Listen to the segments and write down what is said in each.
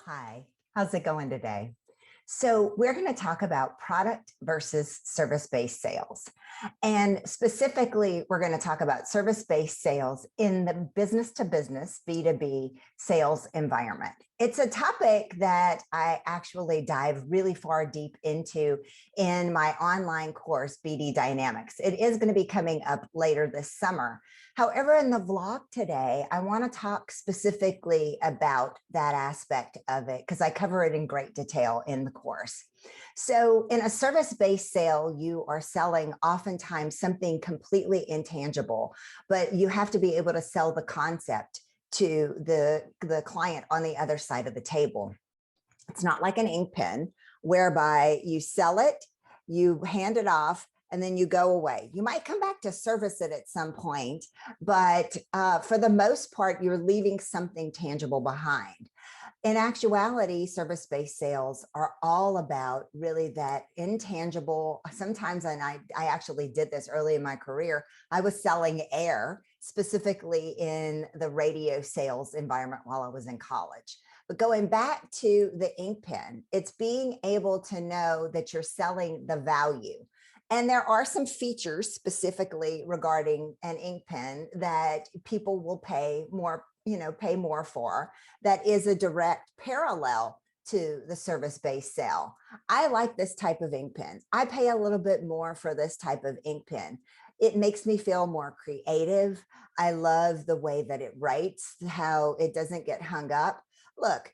Hi, how's it going today? So we're going to talk about product versus service-based sales. And specifically, we're going to talk about service-based sales in the business-to-business, B2B sales environment. It's a topic that I actually dive really far deep into in my online course, BD Dynamics. It is going to be coming up later this summer. However, in the vlog today, I want to talk specifically about that aspect of it because I cover it in great detail in the course. So in a service-based sale, you are selling oftentimes something completely intangible, but you have to be able to sell the concept to the client on the other side of the table. It's not like an ink pen whereby you sell it, you hand it off, and then you go away. You might come back to service it at some point, but for the most part, you're leaving something tangible behind. In actuality, service-based sales are all about really that intangible. Sometimes, and I actually did this early in my career, I was selling air, specifically in the radio sales environment while I was in college. But going back to the ink pen, it's being able to know that you're selling the value. And there are some features specifically regarding an ink pen that people will pay more for. That is a direct parallel to the service-based sale. I like this type of ink pen. I pay a little bit more for this type of ink pen. It makes me feel more creative. I love the way that it writes, how it doesn't get hung up. Look,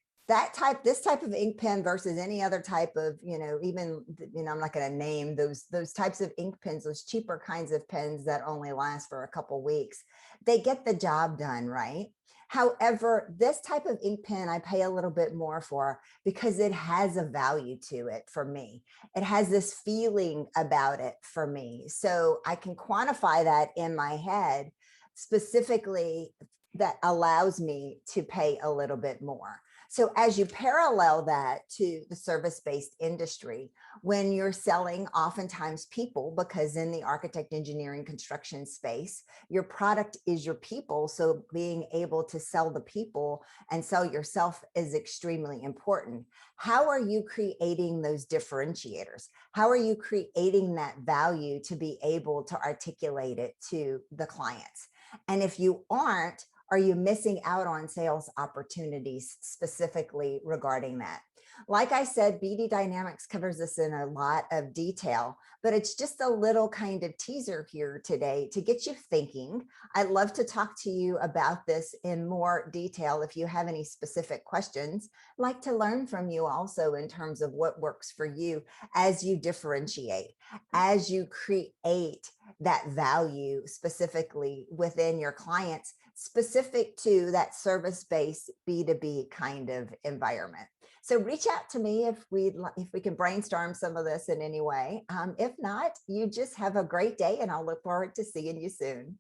this type of ink pen versus any other type of, I'm not going to name those types of ink pens, those cheaper kinds of pens that only last for a couple weeks. They get the job done, right? However, this type of ink pen I pay a little bit more for because it has a value to it for me. It has this feeling about it for me. So I can quantify that in my head specifically that allows me to pay a little bit more. So as you parallel that to the service-based industry, when you're selling oftentimes people, because in the architect, engineering, construction space, your product is your people. So being able to sell the people and sell yourself is extremely important. How are you creating those differentiators? How are you creating that value to be able to articulate it to the clients? And if you aren't, are you missing out on sales opportunities specifically regarding that? Like I said, BD Dynamics covers this in a lot of detail, but it's just a little kind of teaser here today to get you thinking. I'd love to talk to you about this in more detail if you have any specific questions. I'd like to learn from you also in terms of what works for you as you differentiate, as you create that value specifically within your clients, specific to that service-based B2B kind of environment. So reach out to me if we can brainstorm some of this in any way. If not, you just have a great day and I'll look forward to seeing you soon.